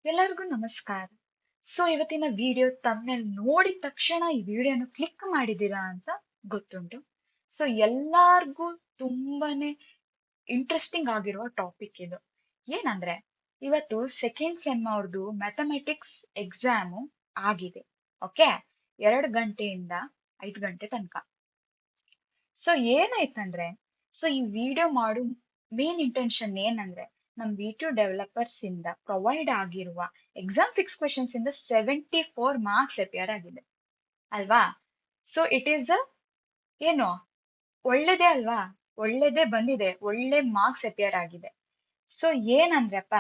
ಎಲ್ಲರಿಗೂ ನಮಸ್ಕಾರ. ಇವತ್ತಿನ ವಿಡಿಯೋ ತಮ್ಮನೇಲಿ ನೋಡಿದ ತಕ್ಷಣ ಈ ವಿಡಿಯೋನ ಕ್ಲಿಕ್ ಮಾಡಿದೀರಾ ಅಂತ ಗೊತ್ತುಂಟು. ಎಲ್ಲಾರ್ಗೂ ತುಂಬಾನೇ ಇಂಟ್ರೆಸ್ಟಿಂಗ್ ಆಗಿರುವ ಟಾಪಿಕ್ ಇದು. ಏನಂದ್ರೆ ಇವತ್ತು ಸೆಕೆಂಡ್ ಸೆಮ್ ಅವ್ರದ್ದು ಮ್ಯಾಥಮೆಟಿಕ್ಸ್ ಎಕ್ಸಾಮ್ ಆಗಿದೆ. ಓಕೆ, 2 ಗಂಟೆಯಿಂದ 5 ಗಂಟೆ ತನಕ. ಏನಾಯ್ತಂದ್ರೆ ಈ ವಿಡಿಯೋ ಮಾಡು ಮೇನ್ ಇಂಟೆನ್ಷನ್ ಏನಂದ್ರೆ ನಮ್ ವಿ2 ಡೆವಲಪರ್ಸ್ ಇಂದ ಪ್ರೊವೈಡ್ ಆಗಿರುವ ಎಕ್ಸಾಮ್ ಫಿಕ್ಸ್ ಕ್ವೆಶನ್ಸ್ ಇಂದ 74 ಮಾರ್ಕ್ಸ್ ಅಪಿಯರ್ ಆಗಿದೆ ಅಲ್ವಾ. ಇಟ್ ಈಸ್ ಏನು ಒಳ್ಳೇದೇ ಅಲ್ವಾ, ಒಳ್ಳೇದೇ ಬಂದಿದೆ, ಒಳ್ಳೆ ಮಾರ್ಕ್ಸ್ ಅಪಿಯರ್ ಆಗಿದೆ. ಏನಂದ್ರಪ್ಪ,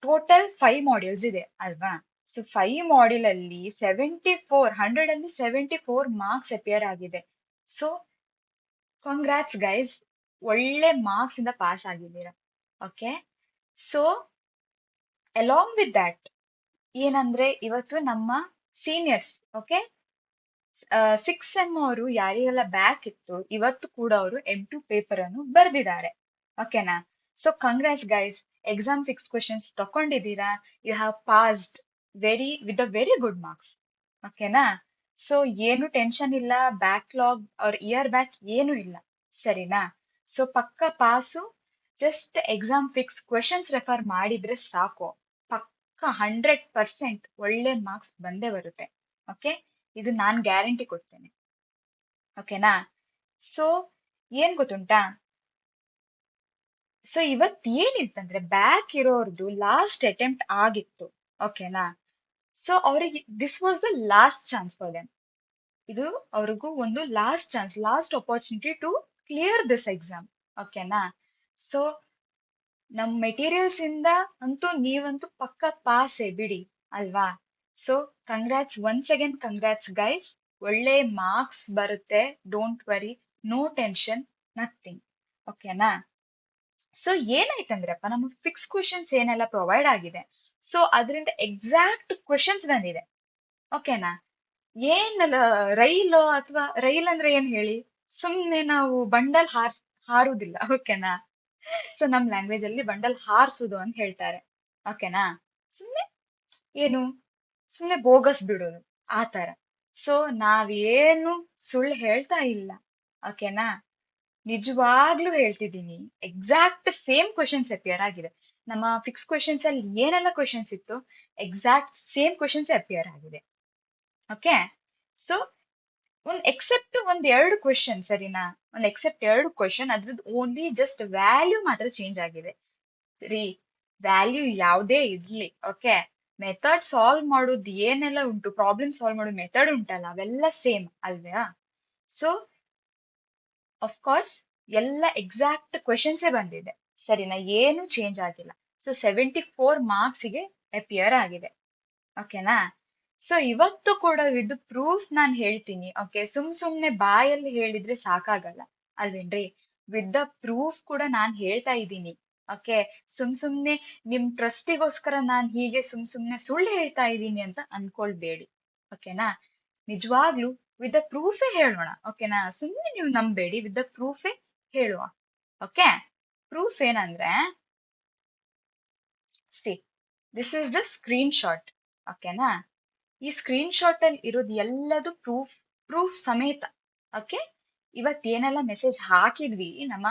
ಟೋಟಲ್ 5 ಮಾಡ್ಯೂಲ್ಸ್ ಇದೆ ಅಲ್ವಾ. 5 ಮಾಡ್ಯೂಲ್ ಅಲ್ಲಿ 100 ಅಲ್ಲಿ 74 ಮಾರ್ಕ್ಸ್ ಅಪಿಯರ್ ಆಗಿದೆ. ಕಾಂಗ್ರಾಟ್ಸ್ ಗೈಸ್, ಒಳ್ಳೆ ಮಾರ್ಕ್ಸ್ ಇಂದ ಪಾಸ್ ಆಗಿದ್ದೀರಾ. ಓಕೆ, ಅಲಾಂಗ್ ವಿತ್ ದಟ್ ಏನಂದ್ರೆ ಇವತ್ತು ನಮ್ಮ ಸೀನಿಯರ್ಸ್, ಓಕೆ, 6 ಸೆಮ್ ಅವರು ಯಾರಿಗೆಲ್ಲ ಬ್ಯಾಕ್ ಇತ್ತು ಇವತ್ತು ಕೂಡ ಅವರು M2 ಪೇಪರ್ ಅನ್ನು ಬರ್ದಿದ್ದಾರೆ. ಓಕೆನಾ. Congrats guys, exam fix questions ತಕೊಂಡಿದ್ದೀರಾ. You have passed with a very good marks. ಓಕೆನಾ. ಏನು ಟೆನ್ಷನ್ ಇಲ್ಲ, ಬ್ಯಾಕ್ಲಾಗ್ ಅವ್ರ ಇಯರ್ ಬ್ಯಾಕ್ ಏನು ಇಲ್ಲ, ಸರಿನಾ. ಪಕ್ಕ pass. Just exam fix questions refer ಮಾಡಿದ್ರೆ ಸಾಕು, ಪಕ್ಕ 100% ಒಳ್ಳೆ ಮಾರ್ಕ್ಸ್ ಬಂದೇ ಬರುತ್ತೆ. ಓಕೆ, ಇದು ನಾನ್ ಗ್ಯಾರಂಟಿ ಕೊಡ್ತೇನೆ. ಓಕೆನಾ. ಏನ್ ಗೊತ್ತುಂಟಾ, ಇವತ್ ಏನಿತ್ತಂದ್ರೆ ಬ್ಯಾಕ್ ಇರೋರ್ದು ಲಾಸ್ಟ್ ಅಟೆಂಪ್ಟ್ ಆಗಿತ್ತು. ಓಕೆನಾ. ಅವ್ರಿಗೆ this was the last chance for them. ಇದು ಅವ್ರಿಗೂ ಒಂದು last chance, last opportunity to clear this exam. ಓಕೆನಾ. ನಮ್ ಮೆಟೀರಿಯಲ್ಸ್ ಇಂದ ಅಂತೂ ನೀವಂತೂ ಪಕ್ಕ ಪಾಸೆ ಬಿಡಿ ಅಲ್ವಾ. Congrats once again, congrats guys. ಒಳ್ಳೆ ಮಾರ್ಕ್ಸ್ ಬರುತ್ತೆ, don't worry, no tension, nothing. ಓಕೆನಾ. ಏನಾಯ್ತಂದ್ರಪ್ಪ, ನಮ್ಮ ಫಿಕ್ಸ್ ಕ್ವೆಶನ್ಸ್ ಏನೆಲ್ಲ ಪ್ರೊವೈಡ್ ಆಗಿದೆ, ಅದರಿಂದ ಎಕ್ಸಾಕ್ಟ್ ಕ್ವೆಶನ್ಸ್ ಬಂದಿದೆ. ಓಕೆನಾ. ಏನಲ್ಲ ರೈಲು ಅಥವಾ ರೈಲ್ ಅಂದ್ರೆ ಏನ್ ಹೇಳಿ, ಸುಮ್ನೆ ನಾವು ಬಂಡಲ್ ಹಾರುದಿಲ್ಲ. ಓಕೆನಾ. ನಮ್ ಲ್ಯಾಂಗ್ವೇಜ್ ಅಲ್ಲಿ ಬಂಡಲ್ ಹಾರಿಸುದು ಅಂತ ಹೇಳ್ತಾರೆ. ಓಕೆನಾ. ಸುಮ್ನೆ ಏನು, ಸುಮ್ನೆ ಬೋಗಸ್ ಬಿಡೋದು ಆ ತರ. ನಾವೇನು ಸುಳ್ಳು ಹೇಳ್ತಾ ಇಲ್ಲ. ಓಕೆನಾ. ನಿಜವಾಗ್ಲೂ ಹೇಳ್ತಿದ್ದೀನಿ, ಎಕ್ಸಾಕ್ಟ್ ಸೇಮ್ ಕ್ವೆಶನ್ಸ್ ಅಪಿಯರ್ ಆಗಿದೆ. ನಮ್ಮ ಫಿಕ್ಸ್ ಕ್ವೆಶನ್ಸ್ ಅಲ್ಲಿ ಏನೆಲ್ಲ ಕ್ವೆಶನ್ಸ್ ಇತ್ತು, ಎಕ್ಸಾಕ್ಟ್ ಸೇಮ್ ಕ್ವೆಶನ್ಸ್ ಅಪಿಯರ್ ಆಗಿದೆ. ಓಕೆ. ಎಕ್ಸೆಪ್ಟ್ ಒಂದ್ 2 ಕ್ವೆಶನ್, ಸರಿನಾ, ಎಕ್ಸೆಪ್ಟ್ 2 ಕ್ವೆಶನ್, ಅದ್ರದ್ದು ಓನ್ಲಿ ಜಸ್ಟ್ ವ್ಯಾಲ್ಯೂ ಮಾತ್ರ ಚೇಂಜ್ ಆಗಿದೆ. ರೀ, ವ್ಯಾಲ್ಯೂ ಯಾವ್ದೇ ಇರ್ಲಿ, ಓಕೆ, ಮೆಥಡ್ ಸಾಲ್ವ್ ಮಾಡೋದು ಏನೆಲ್ಲ ಉಂಟು, ಪ್ರಾಬ್ಲಮ್ ಸಾಲ್ವ್ ಮಾಡೋ ಮೆಥಡ್ ಉಂಟಲ್ಲ, ಅವೆಲ್ಲ ಸೇಮ್ ಅಲ್ವಾ. ಕೋರ್ಸ್ ಎಲ್ಲ ಎಕ್ಸಾಕ್ಟ್ ಕ್ವೆಶನ್ಸೇ ಬಂದಿದೆ, ಸರಿನಾ, ಏನು ಚೇಂಜ್ ಆಗಿಲ್ಲ. 74 ಮಾರ್ಕ್ಸ್ಗೆ ಅಪಿಯರ್ ಆಗಿದೆ. ಓಕೆನಾ. ಇವತ್ತು ಕೂಡ ವಿತ್ ಪ್ರೂಫ್ ನಾನ್ ಹೇಳ್ತೀನಿ. ಓಕೆ, ಸುಮ್ನೆ ಬಾಯಲ್ಲಿ ಹೇಳಿದ್ರೆ ಸಾಕಾಗಲ್ಲ ಅಲ್ವೇನ್ರಿ. ವಿತ್ ದ ಪ್ರೂಫ್ ಕೂಡ ನಾನ್ ಹೇಳ್ತಾ ಇದ್ದೀನಿ. ಓಕೆ, ಸುಮ್ನೆ ನಿಮ್ ಟ್ರಸ್ಟಿಗೋಸ್ಕರ ನಾನ್ ಹೀಗೆ ಸುಮ್ನೆ ಸುಳ್ಳು ಹೇಳ್ತಾ ಇದ್ದೀನಿ ಅಂತ ಅನ್ಕೊಳ್ಬೇಡಿ. ಓಕೆನಾ. ನಿಜವಾಗ್ಲೂ ವಿತ್ ದ ಪ್ರೂಫೇ ಹೇಳೋಣ. ಓಕೆನಾ. ಸುಮ್ನೆ ನೀವು ನಂಬೇಡಿ, ವಿತ್ ದ ಪ್ರೂಫೇ ಹೇಳುವ. ಓಕೆ, ಪ್ರೂಫ್ ಏನಂದ್ರೆ, this is the screen shot. ಓಕೆನಾ. ಈ ಸ್ಕ್ರೀನ್ ಶಾಟ್ ಅಲ್ಲಿ ಇರೋದು ಎಲ್ಲದು ಪ್ರೂಫ್ ಸಮೇತ. ಓಕೆ, ಇವತ್ತೇನೆಲ್ಲ ಮೆಸೇಜ್ ಹಾಕಿದ್ವಿ ನಮ್ಮ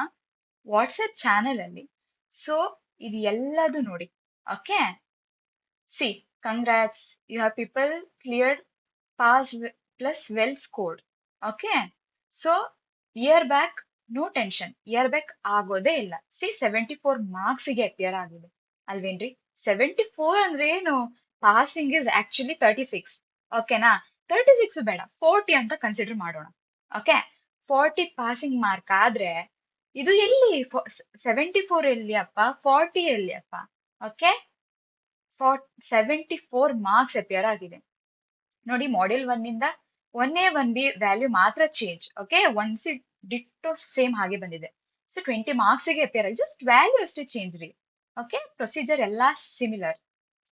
ವಾಟ್ಸ್ಆಪ್ ಚಾನೆಲ್ ಅಲ್ಲಿ, ಇದು ಎಲ್ಲದು ನೋಡಿ. Okay, congrats, you have people cleared, pass plus well scored. Okay, year back no tension, year back ಆಗೋದೇ ಇಲ್ಲ. 74 ಮಾರ್ಕ್ಸ್ ಗೆ ಅಪಿಯರ್ ಆಗಿದೆ ಅಲ್ವೇನ್ರಿ. 74 ಅಂದ್ರೆ ಏನು, ಪಾಸಿಂಗ್ ಇಸ್ ಆಕ್ಚುಲಿ 36. ಓಕೆನಾ. 36 ಬೇಡ, 40 ಅಂತ ಕನ್ಸಿಡರ್ ಮಾಡೋಣ. ಓಕೆ, 40 ಪಾಸಿಂಗ್ ಮಾರ್ಕ್ ಆದ್ರೆ ಇದು ಎಲ್ಲಿ 74 ಎಲ್ಲಿ ಅಪ್ಪ, 40 ಎಲ್ಲಿ ಅಪ್ಪ. ಓಕೆ, 74 ಮಾರ್ಕ್ಸ್ ಅಪಿಯರ್ ಆಗಿದೆ ನೋಡಿ. ಮಾಡ್ಯೂಲ್ 1 ಇಂದ 1A 1B ವ್ಯಾಲ್ಯೂ ಮಾತ್ರ change. Okay, 1C ditto same ಹಾಗೆ ಬಂದಿದೆ. 20 ಮಾರ್ಕ್ಸ್ ಗೆ ಅಪಿಯರ್ ಆಗಿ, ಜಸ್ಟ್ ವ್ಯಾಲ್ಯೂ ಅಷ್ಟೇ ಚೇಂಜ್ ರೀ. ಓಕೆ, ಪ್ರೊಸೀಜರ್ ಎಲ್ಲಾ ಸಿಮಿಲರ್.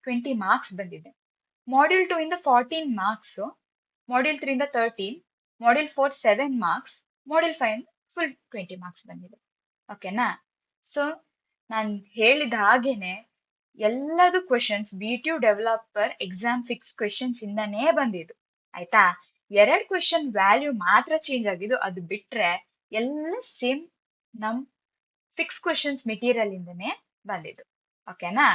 20 ಮಾರ್ಕ್ಸ್ ಬಂದಿದೆ. ಮಾಡ್ಯೂಲ್ 2 ಇಂದ 14 ಮಾರ್ಕ್ಸ್, ಮಾಡ್ಯೂಲ್ 3 ಇಂದ 13, module 4 7 marks, module 5 full 20 marks ಬಂದಿದೆ. ಓಕೆನಾ. ನಾನ್ ಹೇಳಿದ ಹಾಗೇನೆ ಎಲ್ಲದು questions BTU developer exam fix questions ಇಂದಾನೇ ಬಂದಿದ್ದು ಆಯ್ತಾ. 2 ಕ್ವಶನ್ ವ್ಯಾಲ್ಯೂ ಮಾತ್ರ ಚೇಂಜ್ ಆಗಿದ್ದು, ಅದು ಬಿಟ್ರೆ ಎಲ್ಲ ಸೇಮ್ ನಮ್ ಫಿಕ್ಸ್ ಕ್ವಶನ್ಸ್ ಮೆಟೀರಿಯಲ್ ಇಂದನೇ ಬಂದಿದ್ದು. ಓಕೆನಾ.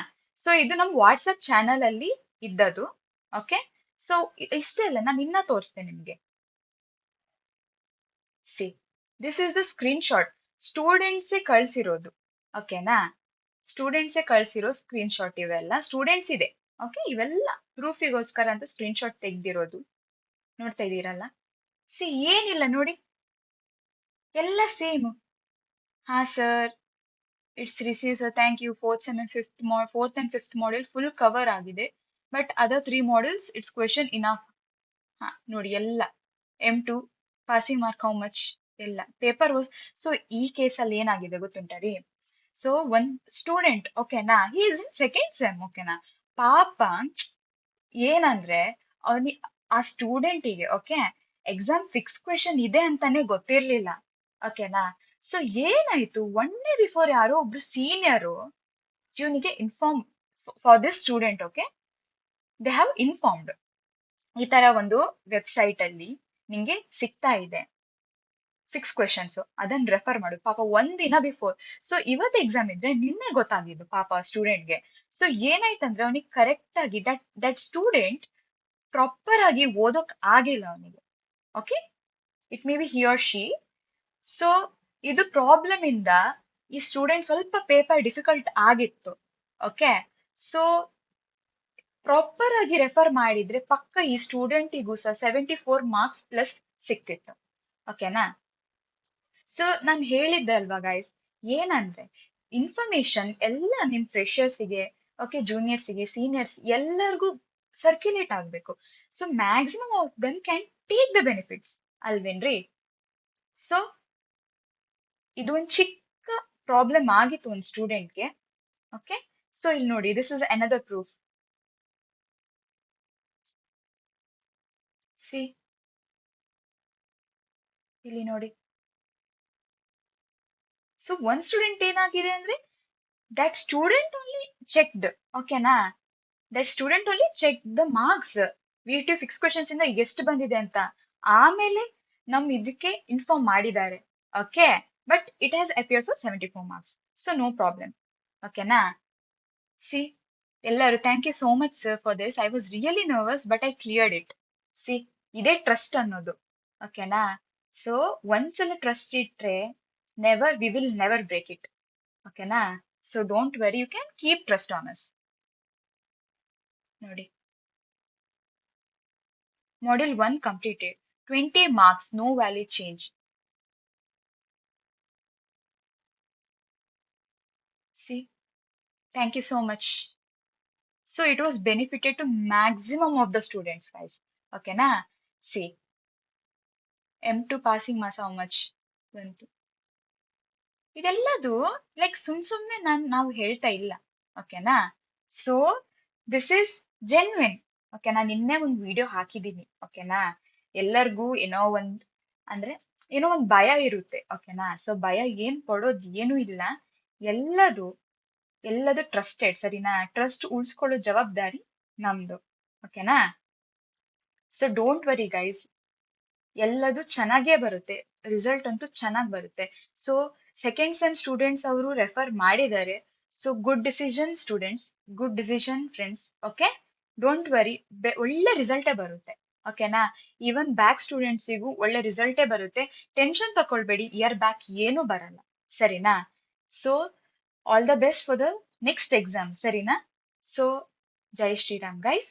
ಸೊ ಇದು ನಮ್ ವಾಟ್ಸ್ಆಪ್ ಚಾನಲ್ ಅಲ್ಲಿ ಇದ್ದದು. ಓಕೆ. ಸೊ ಇಷ್ಟೇ ಅಲ್ಲ, ನಾನು ಇನ್ನ ತೋರಿಸ್ತೇನೆ ನಿಮ್ಗೆ. See, this is the screenshot. Students ಕಳ್ಸಿರೋದು. ಓಕೆನಾ. ಸ್ಟೂಡೆಂಟ್ಸ್ ಕಳ್ಸಿರೋ ಸ್ಕ್ರೀನ್ ಶಾಟ್ ಇವೆಲ್ಲ ಸ್ಟೂಡೆಂಟ್ಸ್ ಇದೆ. ಓಕೆ, ಇವೆಲ್ಲ ಪ್ರೂಫಿಗೋಸ್ಕರ ಅಂತ ಸ್ಕ್ರೀನ್ ಶಾಟ್ ತೆಗ್ದಿರೋದು. ನೋಡ್ತಾ ಇದೀರಲ್ಲ. ಸಿ, ಏನಿಲ್ಲ ನೋಡಿ, ಎಲ್ಲ ಸೇಮ್. ಹಾ sir, it's receive sir, thank you. Fourth and fifth module full cover ಆಗಿದೆ, but other 3 modules it's question enough. ಹಾ ನೋಡಿ, ಎಲ್ಲ M2 passing mark how much ಎಲ್ಲ ಪೇಪರ್ ವಾಸ್. ಸೊ ಈ ಕೇಸಲ್ಲಿ ಏನಾಗಿದೆ ಗೊತ್ತುಂಟ ರೀ. ಸೊ ಒಂದ್ ಸ್ಟೂಡೆಂಟ್, ಓಕೆನಾ, he is in second sem. ಓಕೆನಾ. ಪಾಪ ಏನಂದ್ರೆ ಅವನಿ ಆ ಸ್ಟೂಡೆಂಟಿಗೆ ಓಕೆ ಎಕ್ಸಾಮ್ ಫಿಕ್ಸ್ ಕ್ವೆಶನ್ ಇದೆ ಅಂತಾನೆ ಗೊತ್ತಿರ್ಲಿಲ್ಲ. ಓಕೆನಾ. ಸೊ ಏನಾಯ್ತು, 1 ಡೇ ಬಿಫೋರ್ ಯಾರೋ ಒಬ್ರು ಸೀನಿಯರು ಇವನಿಗೆ inform for this student. Okay, they have informed, ಈ ತರ ಒಂದು ವೆಬ್ಸೈಟ್ ಅಲ್ಲಿ ನಿಂಗೆ ಸಿಗ್ತಾ ಇದೆ ಫಿಕ್ಸ್ ಕ್ವೆಶನ್ಸ್, ಅದನ್ನ ರೆಫರ್ ಮಾಡು. ಪಾಪ 1 ದಿನ ಬಿಫೋರ್. ಸೊ ಇವತ್ತು ಎಕ್ಸಾಮ್ ಇದ್ರೆ ನಿನ್ನೆ ಗೊತ್ತಾಗಿದ್ದು ಪಾಪ ಸ್ಟೂಡೆಂಟ್ಗೆ. ಸೊ ಏನಾಯ್ತಂದ್ರೆ ಅವನಿಗೆ ಕರೆಕ್ಟ್ ಆಗಿ ದಟ್ ಸ್ಟೂಡೆಂಟ್ ಪ್ರಾಪರ್ ಆಗಿ ಓದೋಕ್ ಆಗಿಲ್ಲ ಅವನಿಗೆ. Okay, it may be he or she. So ಇದು ಪ್ರಾಬ್ಲಮ್ ಇಂದ ಈ ಸ್ಟೂಡೆಂಟ್ ಸ್ವಲ್ಪ ಪೇಪರ್ ಡಿಫಿಕಲ್ಟ್ ಆಗಿತ್ತು. ಓಕೆ. ಸೊ ಪ್ರಾಪರ್ ಆಗಿ ರೆಫರ್ ಮಾಡಿದ್ರೆ ಪಕ್ಕ ಈ ಸ್ಟೂಡೆಂಟಿಗೂ ಸಹ 74 ಮಾರ್ಕ್ಸ್ ಪ್ಲಸ್ ಸಿಕ್ತಿತ್ತು. ಓಕೆನಾ. ಸೊ ನಾನು ಹೇಳಿದ್ದೆ ಅಲ್ವಾ ಗೈಸ್, ಏನಂದ್ರೆ ಇನ್ಫಾರ್ಮೇಶನ್ ಎಲ್ಲ ನಿಮ್ ಫ್ರೆಶರ್ಸ್ಗೆ, ಓಕೆ, ಜೂನಿಯರ್ಸ್ಗೆ, ಸೀನಿಯರ್ಸ್ ಎಲ್ಲರಿಗೂ ಸರ್ಕ್ಯುಲೇಟ್ ಆಗ್ಬೇಕು. So maximum of them can take the benefits ಅಲ್ವೇನ್ರಿ. ಸೊ ಇದು ಒಂದು ಚಿಕ್ಕ ಪ್ರಾಬ್ಲಮ್ ಆಗಿತ್ತು ಒಂದು ಸ್ಟೂಡೆಂಟ್ಗೆ. ಓಕೆ. ಸೊ ಇಲ್ಲಿ ನೋಡಿ, this is another proof. See, ಇಲ್ಲಿ ನೋಡಿ. ಸೊ ಒಂದ್ ಸ್ಟೂಡೆಂಟ್ ಏನಾಗಿದೆ ಅಂದ್ರೆ ದಟ್ ಸ್ಟೂಡೆಂಟ್ ಓನ್ಲಿ ಚೆಕ್ಡ್. ಓಕೆನಾ. That student only check the marks, VTU fix questions ಇಂದ ಎಷ್ಟು ಬಂದಿದೆ ಅಂತ. ಆಮೇಲೆ ನಮ್ ಇದಕ್ಕೆ ಇನ್ಫಾರ್ಮ್ ಮಾಡಿದ್ದಾರೆ. Okay, but it has appeared for 74 marks. So no problem. ಓಕೆನಾ. ಸಿ, ಎಲ್ಲರೂ thank you so much sir for this. I was really nervous but I cleared it. See, ಇದೇ ಟ್ರಸ್ಟ್ ಅನ್ನೋದು. ಓಕೆನಾ. ಸೊ ಒಂದ್ಸಲ ಟ್ರಸ್ಟ್ ಇಟ್ರೆ we will never break it. ಓಕೆನಾ. So don't worry, you can keep trust on us. ನೋಡಿ, module 1 completed, 20 marks, no value change. See, thank you so much. So it was benefited to maximum of the students, guys. Okay na. See, M2 passing marks how much? 20. ಇದೆಲ್ಲದು like ಸುಮ್ನೆ ನಾವು ಹೇಳ್ತಾ ಇಲ್ಲ. ಓಕೆನಾ. So this is genuine. Okay, ನಾನು ನಿನ್ನೆ ಒಂದು video ಹಾಕಿದ್ದೀನಿ. ಓಕೆನಾ. ಎಲ್ಲರಿಗೂ ಏನೋ ಒಂದ್ ಭಯ ಇರುತ್ತೆ. ಓಕೆನಾ. ಸೊ ಭಯ ಏನ್ ಪಡೋದು ಏನು ಇಲ್ಲ. ಎಲ್ಲದು ಟ್ರಸ್ಟೆಡ್, ಸರಿನಾ. ಟ್ರಸ್ಟ್ ಉಳಿಸ್ಕೊಳ್ಳೋ ಜವಾಬ್ದಾರಿ ನಮ್ದು. ಓಕೆನಾ. ಸೊ ಡೋಂಟ್ ವರಿ ಗೈಸ್, ಎಲ್ಲದು ಚೆನ್ನಾಗೇ ಬರುತ್ತೆ, ರಿಸಲ್ಟ್ ಅಂತೂ ಚೆನ್ನಾಗಿ ಬರುತ್ತೆ. ಸೊ ಸೆಕೆಂಡ್ ಸೆಮ್ ಸ್ಟೂಡೆಂಟ್ಸ್ ಅವರು ರೆಫರ್ ಮಾಡಿದ್ದಾರೆ. So good decision students, good decision friends. Okay, don't worry, ಒಳ್ಳೆ ರಿಸಲ್ಟೇ ಬರುತ್ತೆ. ಓಕೆನಾ. ಈವನ್ ಬ್ಯಾಕ್ ಸ್ಟೂಡೆಂಟ್ಸಿಗೂ ಒಳ್ಳೆ ರಿಸಲ್ಟೇ ಬರುತ್ತೆ. ಟೆನ್ಷನ್ ತಕೊಳ್ಬೇಡಿ, ಇಯರ್ ಬ್ಯಾಕ್ ಏನೂ ಬರಲ್ಲ, ಸರಿನಾ. So all the best for the next exam, ಸರಿನಾ. ಸೊ ಜೈ ಶ್ರೀರಾಮ್ ಗೈಸ್.